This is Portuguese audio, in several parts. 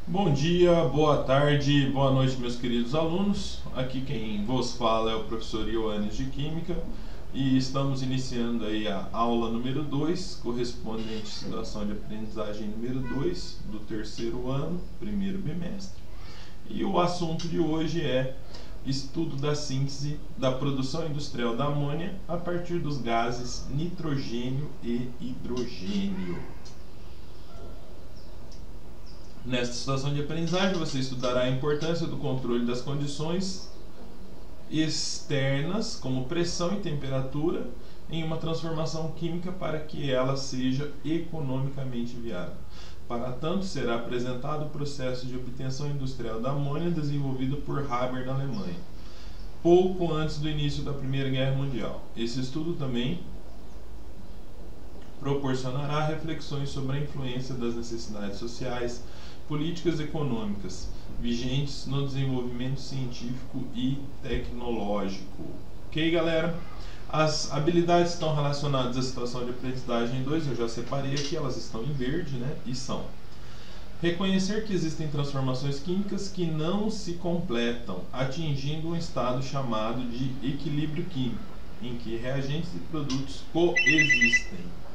Bom dia, boa tarde, boa noite, meus queridos alunos. Aqui quem vos fala é o professor Ioannis de Química e estamos iniciando aí a aula número 2, correspondente à situação de aprendizagem número 2 do terceiro ano, primeiro bimestre. E o assunto de hoje é estudo da síntese da produção industrial da amônia a partir dos gases nitrogênio e hidrogênio. Nesta situação de aprendizagem, você estudará a importância do controle das condições externas, como pressão e temperatura, em uma transformação química para que ela seja economicamente viável. Para tanto, será apresentado o processo de obtenção industrial da amônia desenvolvido por Haber na Alemanha, pouco antes do início da Primeira Guerra Mundial. Esse estudo também proporcionará reflexões sobre a influência das necessidades sociais, políticas econômicas vigentes no desenvolvimento científico e tecnológico. Ok, galera? As habilidades estão relacionadas à situação de aprendizagem 2, eu já separei aqui, elas estão em verde, né? E são: reconhecer que existem transformações químicas que não se completam, atingindo um estado chamado de equilíbrio químico, em que reagentes e produtos coexistem.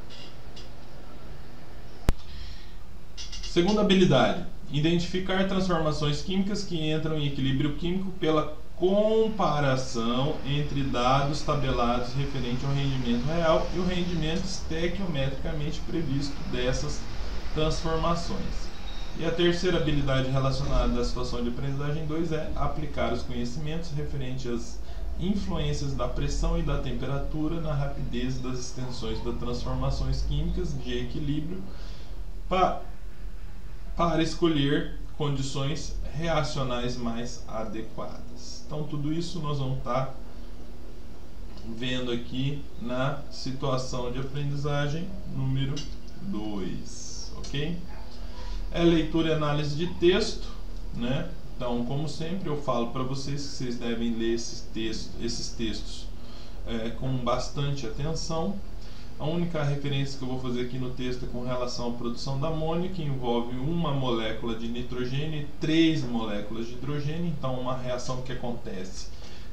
Segunda habilidade: identificar transformações químicas que entram em equilíbrio químico pela comparação entre dados tabelados referente ao rendimento real e o rendimento estequiometricamente previsto dessas transformações. E a terceira habilidade relacionada à situação de aprendizagem 2 é aplicar os conhecimentos referentes às influências da pressão e da temperatura na rapidez das extensões das transformações químicas de equilíbrio para escolher condições reacionais mais adequadas. Então, tudo isso nós vamos estar vendo aqui na situação de aprendizagem número 2, ok? É leitura e análise de texto, né? Então, como sempre, eu falo para vocês que vocês devem ler esses textos com bastante atenção. A única referência que eu vou fazer aqui no texto é com relação à produção da amônia, que envolve uma molécula de nitrogênio e 3 moléculas de hidrogênio. Então, uma reação que acontece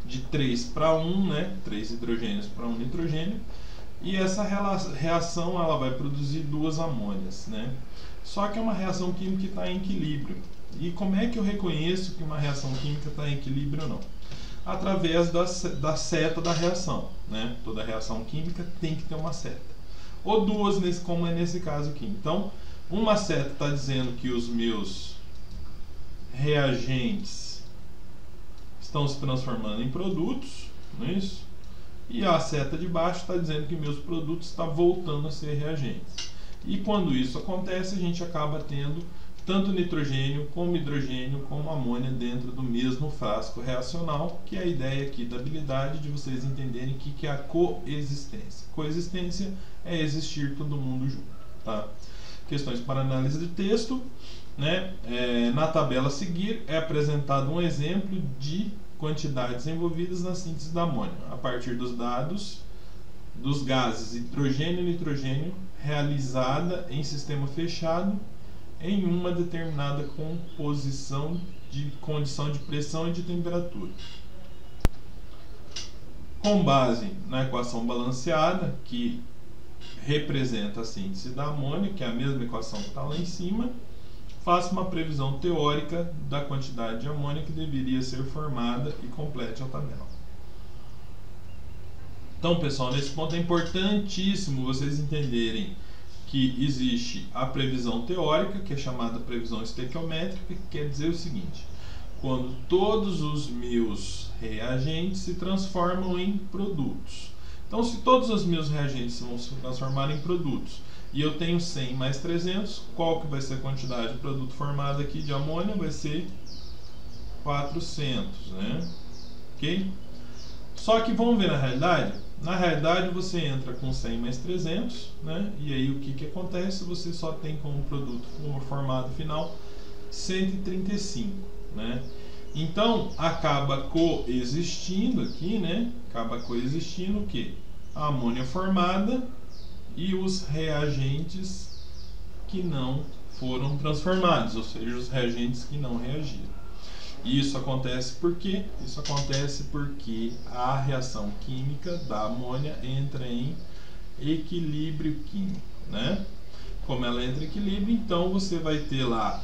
de 3 para 1, né? 3 hidrogênios para 1 nitrogênio. E essa reação ela vai produzir 2 amônias, né? Só que é uma reação química que está em equilíbrio. E como é que eu reconheço que uma reação química está em equilíbrio ou não? Através da seta da reação, né? Toda reação química tem que ter uma seta, ou duas, como é nesse caso aqui. Então, uma seta está dizendo que os meus reagentes estão se transformando em produtos, não é isso? E a seta de baixo está dizendo que meus produtos estão voltando a ser reagentes. E quando isso acontece, a gente acaba tendo tanto nitrogênio, como hidrogênio, como amônia dentro do mesmo frasco reacional, que é a ideia aqui da habilidade de vocês entenderem o que é a coexistência. Coexistência é existir todo mundo junto, tá? Questões para análise de texto, né? Na tabela a seguir é apresentado um exemplo de quantidades envolvidas na síntese da amônia, a partir dos dados dos gases hidrogênio e nitrogênio realizada em sistema fechado em uma determinada condição de pressão e de temperatura. Com base na equação balanceada, que representa a síntese da amônia, que é a mesma equação que está lá em cima, faça uma previsão teórica da quantidade de amônia que deveria ser formada e complete a tabela. Então, pessoal, nesse ponto é importantíssimo vocês entenderem que existe a previsão teórica, que é chamada previsão estequiométrica, que quer dizer o seguinte: quando todos os meus reagentes se transformam em produtos. Então, se todos os meus reagentes vão se transformar em produtos e eu tenho 100 mais 300, qual que vai ser a quantidade de produto formado aqui de amônia? Vai ser 400, né? Ok? Só que vamos ver na realidade. Na realidade, você entra com 100 mais 300, né? E aí o que acontece? Você só tem como produto formado final 135, né? Então, acaba coexistindo aqui, né? Acaba coexistindo o quê? A amônia formada e os reagentes que não foram transformados, ou seja, os reagentes que não reagiram. E isso acontece por quê? Isso acontece porque a reação química da amônia entra em equilíbrio químico, né? Como ela entra em equilíbrio, então você vai ter lá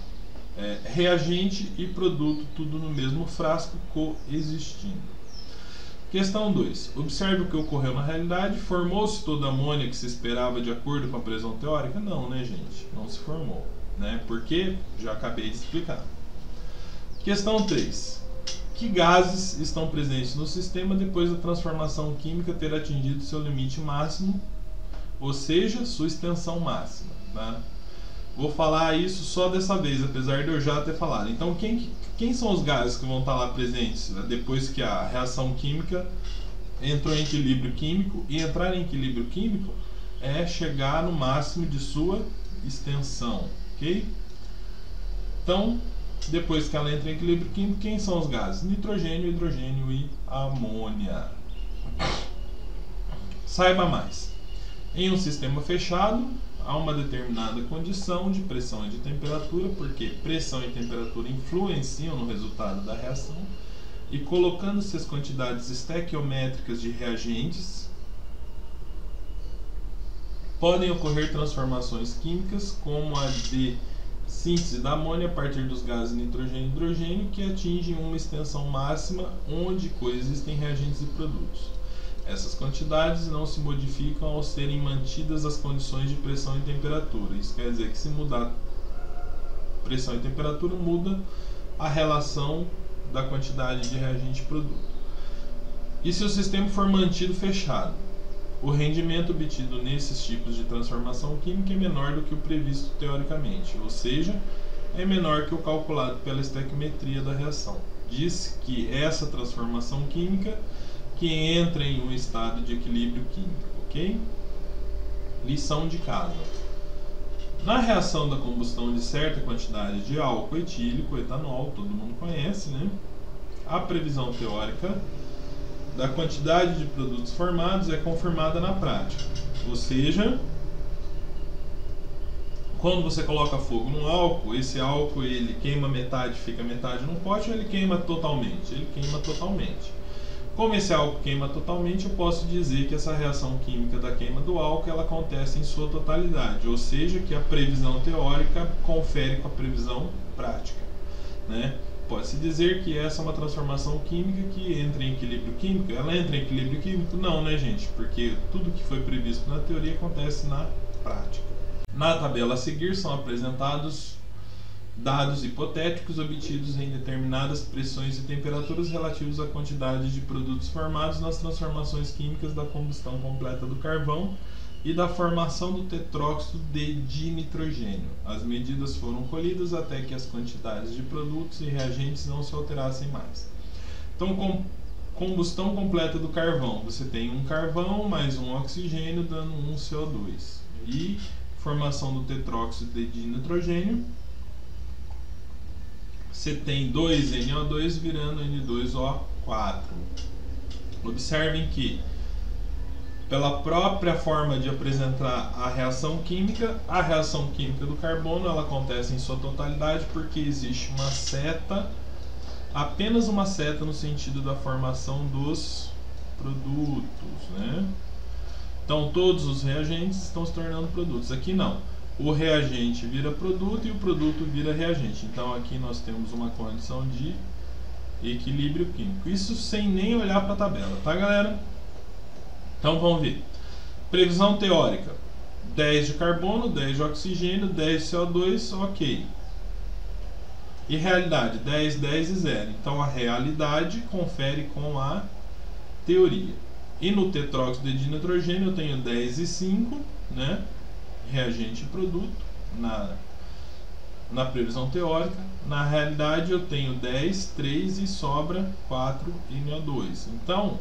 reagente e produto tudo no mesmo frasco coexistindo. Questão 2. Observe o que ocorreu na realidade. Formou-se toda a amônia que se esperava de acordo com a previsão teórica? Não, né, gente? Não se formou, né? Por quê? Já acabei de explicar. Questão 3. Que gases estão presentes no sistema depois da transformação química ter atingido seu limite máximo, ou seja, sua extensão máxima, tá? Vou falar isso só dessa vez, apesar de eu já ter falado. Então, quem são os gases que vão estar lá presentes depois que a reação química entrou em equilíbrio químico? E entrar em equilíbrio químico é chegar no máximo de sua extensão, ok? Então, depois que ela entra em equilíbrio químico, quem são os gases? Nitrogênio, hidrogênio e amônia. Saiba mais. Em um sistema fechado, há uma determinada condição de pressão e de temperatura, porque pressão e temperatura influenciam no resultado da reação, e colocando-se as quantidades estequiométricas de reagentes, podem ocorrer transformações químicas, como a de síntese da amônia a partir dos gases nitrogênio e hidrogênio, que atingem uma extensão máxima onde coexistem reagentes e produtos. Essas quantidades não se modificam ao serem mantidas as condições de pressão e temperatura. Isso quer dizer que se mudar pressão e temperatura, muda a relação da quantidade de reagente e produto. E se o sistema for mantido fechado? O rendimento obtido nesses tipos de transformação química é menor do que o previsto teoricamente, ou seja, é menor que o calculado pela estequiometria da reação. Diz que essa transformação química que entra em um estado de equilíbrio químico, ok? Lição de casa. Na reação da combustão de certa quantidade de álcool etílico, etanol, todo mundo conhece, né? A previsão teórica da quantidade de produtos formados é confirmada na prática. Ou seja, quando você coloca fogo no álcool, esse álcool ele queima metade, fica metade num pote, ou ele queima totalmente? Ele queima totalmente. Como esse álcool queima totalmente, eu posso dizer que essa reação química da queima do álcool ela acontece em sua totalidade, ou seja, que a previsão teórica confere com a previsão prática, né? Pode-se dizer que essa é uma transformação química que entra em equilíbrio químico. Ela entra em equilíbrio químico? Não, né, gente? Porque tudo que foi previsto na teoria acontece na prática. Na tabela a seguir são apresentados dados hipotéticos obtidos em determinadas pressões e temperaturas relativos à quantidade de produtos formados nas transformações químicas da combustão completa do carvão e da formação do tetróxido de dinitrogênio. As medidas foram colhidas até que as quantidades de produtos e reagentes não se alterassem mais. Então, combustão completa do carvão. Você tem um carvão mais um oxigênio dando um CO2. E formação do tetróxido de dinitrogênio. Você tem 2NO2 virando N2O4. Observem que, pela própria forma de apresentar a reação química do carbono ela acontece em sua totalidade porque existe uma seta, apenas uma seta no sentido da formação dos produtos, né? Então todos os reagentes estão se tornando produtos. Aqui não. O reagente vira produto e o produto vira reagente. Então aqui nós temos uma condição de equilíbrio químico. Isso sem nem olhar para a tabela, tá, galera? Então vamos ver. Previsão teórica: 10 de carbono, 10 de oxigênio, 10 de CO2, ok. E realidade: 10, 10 e 0. Então a realidade confere com a teoria. E no tetróxido de dinitrogênio eu tenho 10 e 5, né? Reagente e produto na previsão teórica. Na realidade eu tenho 10, 3 e sobra 4 NO2. Então,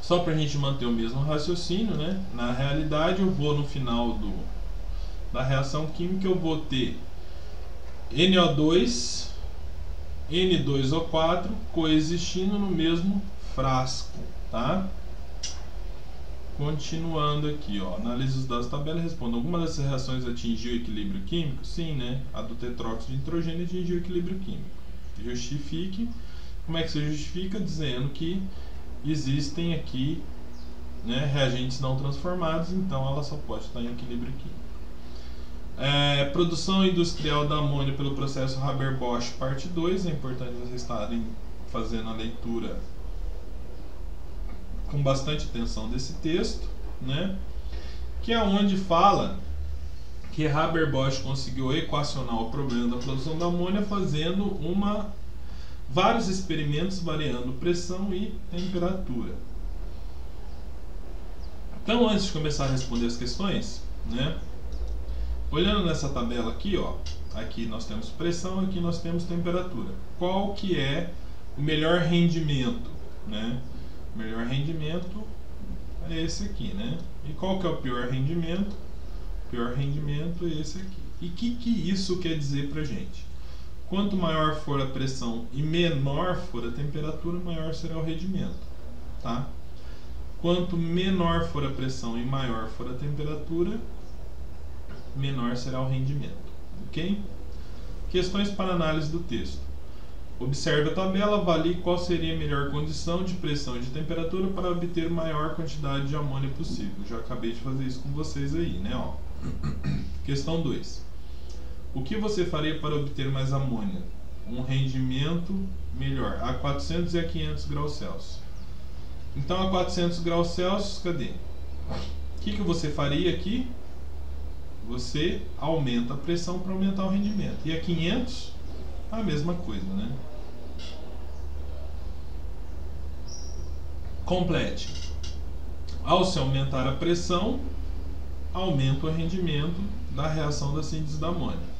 só para a gente manter o mesmo raciocínio, né? Na realidade eu vou no final da reação química eu vou ter NO2, N2O4 coexistindo no mesmo frasco, tá? Continuando aqui, ó, analise os dados da tabela e responda: alguma dessas reações atingiu o equilíbrio químico? Sim, né? A do tetróxido de nitrogênio atingiu o equilíbrio químico. Justifique. Como é que se justifica? Dizendo que existem aqui, né, reagentes não transformados, então ela só pode estar em equilíbrio químico. Produção industrial da amônia pelo processo Haber-Bosch, parte 2. É importante vocês estarem fazendo a leitura com bastante atenção desse texto, né? Que é onde fala que Haber-Bosch conseguiu equacionar o problema da produção da amônia fazendo vários experimentos variando pressão e temperatura. Então, antes de começar a responder as questões, né, olhando nessa tabela aqui, ó, aqui nós temos pressão, aqui nós temos temperatura. Qual que é o melhor rendimento, né? O melhor rendimento é esse aqui, né? E qual que é o pior rendimento? O pior rendimento é esse aqui. E o que isso quer dizer pra gente? Quanto maior for a pressão e menor for a temperatura, maior será o rendimento, tá? Quanto menor for a pressão e maior for a temperatura, menor será o rendimento, ok? Questões para análise do texto. Observe a tabela, avalie qual seria a melhor condição de pressão e de temperatura para obter maior quantidade de amônia possível. Já acabei de fazer isso com vocês aí, né? Ó. Questão 2. O que você faria para obter mais amônia? Um rendimento melhor, a 400 e a 500 graus Celsius. Então, a 400 graus Celsius, cadê? O que você faria aqui? Você aumenta a pressão para aumentar o rendimento. E a 500, a mesma coisa, né? Complete. Ao se aumentar a pressão, aumenta o rendimento da reação da síntese da amônia.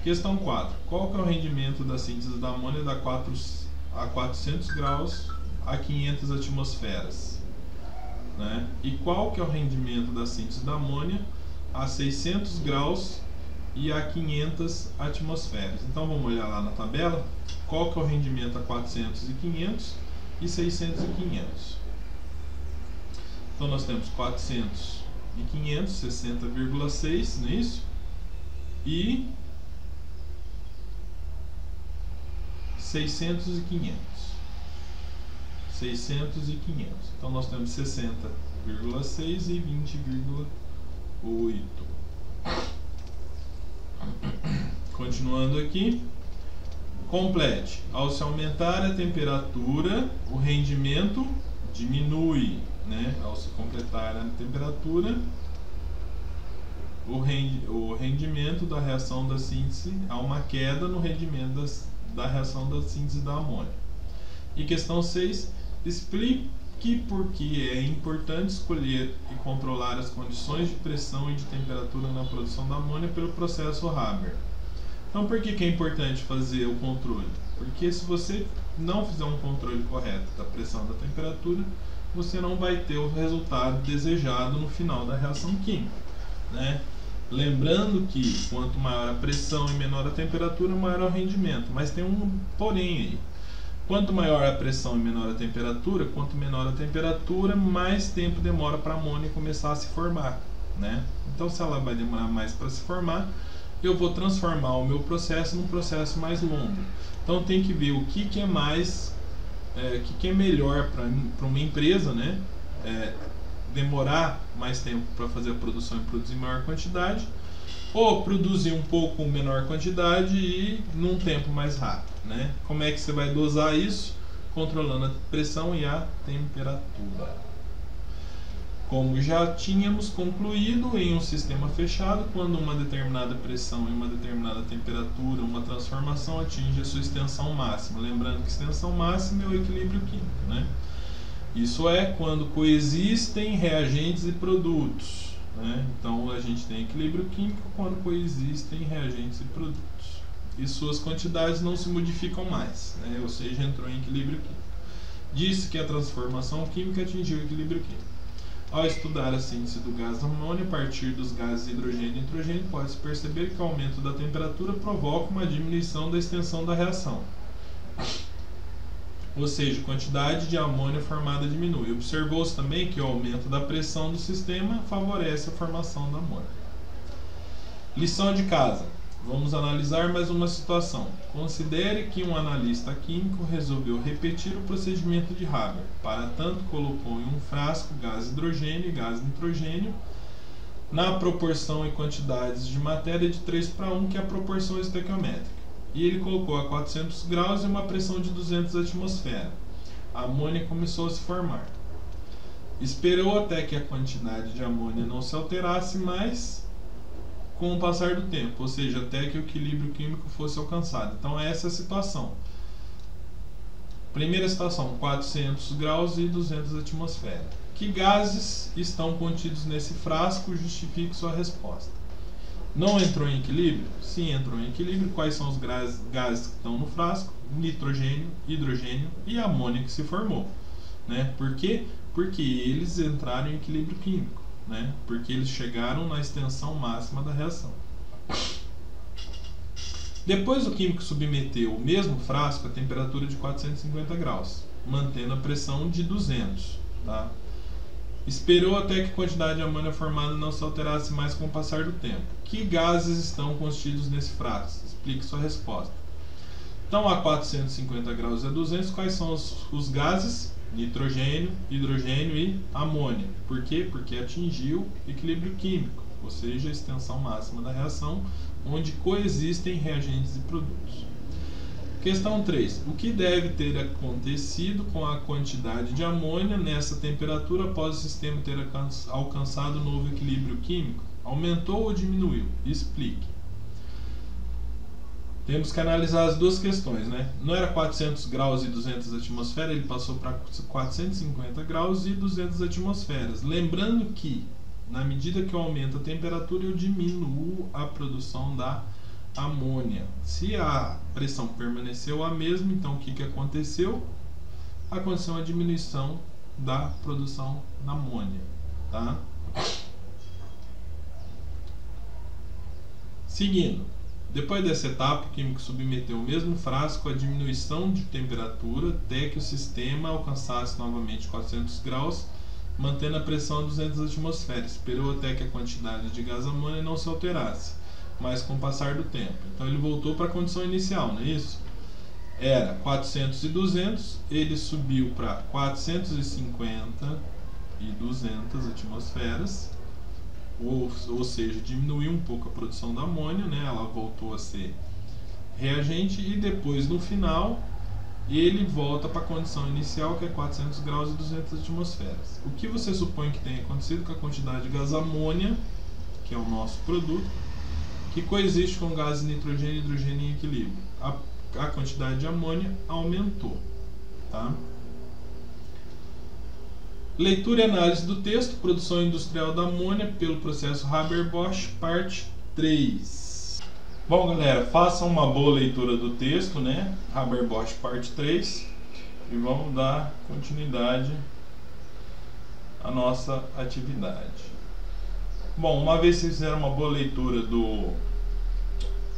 Questão 4. Qual que é o rendimento da síntese da amônia a 400 graus a 500 atmosferas? Né? E qual que é o rendimento da síntese da amônia a 600 graus e a 500 atmosferas? Então vamos olhar lá na tabela. Qual que é o rendimento a 400 e 500 e 600 e 500? Então nós temos 400 e 500, 60,6, não é isso? E 600 e 500. 600 e 500. Então nós temos 60,6 e 20,8. Continuando aqui. Complete. Ao se aumentar a temperatura, o rendimento diminui, né? Ao se completar a temperatura, o rendimento da reação da síntese, há uma queda no rendimento da reação da síntese da amônia. E questão 6, explique por que é importante escolher e controlar as condições de pressão e de temperatura na produção da amônia pelo processo Haber. Então, por que é importante fazer o controle? Porque se você não fizer um controle correto da pressão e da temperatura, você não vai ter o resultado desejado no final da reação química, né? Lembrando que quanto maior a pressão e menor a temperatura, maior é o rendimento. Mas tem um porém aí. Quanto maior a pressão e menor a temperatura, quanto menor a temperatura, mais tempo demora para a amônia começar a se formar, né? Então, se ela vai demorar mais para se formar, eu vou transformar o meu processo num processo mais longo. Então, tem que ver o que é mais, o que é melhor para uma empresa, né? Demorar mais tempo para fazer a produção e produzir maior quantidade, ou produzir um pouco menor quantidade e num tempo mais rápido, né? Como é que você vai dosar isso? Controlando a pressão e a temperatura. Como já tínhamos concluído, em um sistema fechado, quando uma determinada pressão e uma determinada temperatura, uma transformação atinge a sua extensão máxima. Lembrando que extensão máxima é o equilíbrio químico, né? Isso é quando coexistem reagentes e produtos, né? Então a gente tem equilíbrio químico quando coexistem reagentes e produtos. E suas quantidades não se modificam mais, né? Ou seja, entrou em equilíbrio químico. Disse que a transformação química atingiu o equilíbrio químico. Ao estudar a síntese do gás amônia a partir dos gases hidrogênio e nitrogênio, pode-se perceber que o aumento da temperatura provoca uma diminuição da extensão da reação. ou seja, a quantidade de amônia formada diminui. Observou-se também que o aumento da pressão do sistema favorece a formação da amônia. Lição de casa. Vamos analisar mais uma situação. Considere que um analista químico resolveu repetir o procedimento de Haber. Para tanto, colocou em um frasco gás hidrogênio e gás nitrogênio na proporção e quantidades de matéria de 3:1, que é a proporção estequiométrica. E ele colocou a 400 graus e uma pressão de 200 atmosferas. A amônia começou a se formar. Esperou até que a quantidade de amônia não se alterasse mais com o passar do tempo, ou seja, até que o equilíbrio químico fosse alcançado. Então essa é a situação. Primeira situação, 400 graus e 200 atmosferas. Que gases estão contidos nesse frasco? Justifique sua resposta. Não entrou em equilíbrio? Sim, entrou em equilíbrio. Quais são os gases que estão no frasco? Nitrogênio, hidrogênio e amônia que se formou. Né? Por quê? Porque eles entraram em equilíbrio químico. Né? Porque eles chegaram na extensão máxima da reação. Depois o químico submeteu o mesmo frasco a temperatura de 450 graus, mantendo a pressão de 200. Tá? Esperou até que a quantidade de amônia formada não se alterasse mais com o passar do tempo. Que gases estão contidos nesse frasco? Explique sua resposta. Então, a 450 graus e a 200, quais são os gases? Nitrogênio, hidrogênio e amônia. Por quê? Porque atingiu equilíbrio químico, ou seja, a extensão máxima da reação, onde coexistem reagentes e produtos. Questão 3. O que deve ter acontecido com a quantidade de amônia nessa temperatura após o sistema ter alcançado novo equilíbrio químico? Aumentou ou diminuiu? Explique. Temos que analisar as duas questões, né? Não era 400 graus e 200 atmosferas, ele passou para 450 graus e 200 atmosferas. Lembrando que, na medida que eu aumento a temperatura, eu diminuo a produção da amônia. Se a pressão permaneceu a mesma, então o que aconteceu? Aconteceu a diminuição da produção da amônia. Tá? Seguindo. Depois dessa etapa, o químico submeteu o mesmo frasco à diminuição de temperatura até que o sistema alcançasse novamente 400 graus, mantendo a pressão a 200 atmosferas. Esperou até que a quantidade de gás amônia não se alterasse, mas com o passar do tempo. Então ele voltou para a condição inicial, não é isso? Era 400 e 200, ele subiu para 450 e 200 atmosferas. Ou seja, diminuiu um pouco a produção da amônia, né? Ela voltou a ser reagente e depois no final ele volta para a condição inicial, que é 400 graus e 200 atmosferas. O que você supõe que tenha acontecido com a quantidade de gás amônia, que é o nosso produto, que coexiste com gases nitrogênio e hidrogênio em equilíbrio? A quantidade de amônia aumentou. Tá? Leitura e análise do texto, produção industrial da amônia pelo processo Haber-Bosch, parte 3. Bom, galera, façam uma boa leitura do texto, né? Haber-Bosch, parte 3. E vamos dar continuidade à nossa atividade. Bom, uma vez que vocês fizeram uma boa leitura do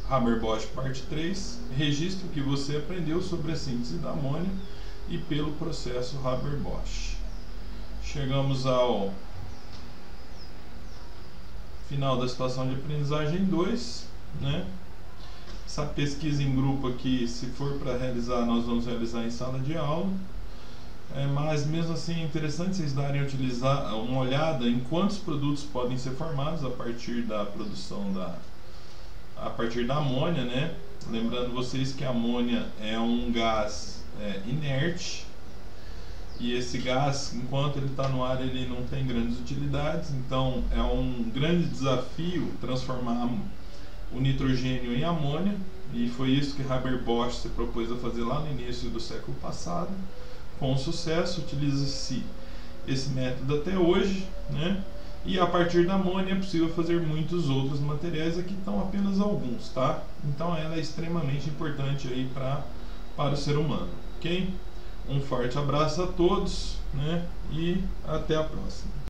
Haber-Bosch, parte 3, registre o que você aprendeu sobre a síntese da amônia e pelo processo Haber-Bosch. Chegamos ao final da situação de aprendizagem 2, né? Essa pesquisa em grupo aqui, se for para realizar, nós vamos realizar em sala de aula. Mas mesmo assim é interessante vocês darem uma olhada em quantos produtos podem ser formados a partir da produção a partir da amônia, né? Lembrando vocês que a amônia é um gás inerte. E esse gás, enquanto ele está no ar, ele não tem grandes utilidades. Então é um grande desafio transformar o nitrogênio em amônia. E foi isso que Haber-Bosch se propôs a fazer lá no início do século passado. Com sucesso, utiliza-se esse método até hoje, né? E a partir da amônia é possível fazer muitos outros materiais. Aqui estão apenas alguns, tá? Então ela é extremamente importante aí para o ser humano, ok? Um forte abraço a todos, né? E até a próxima.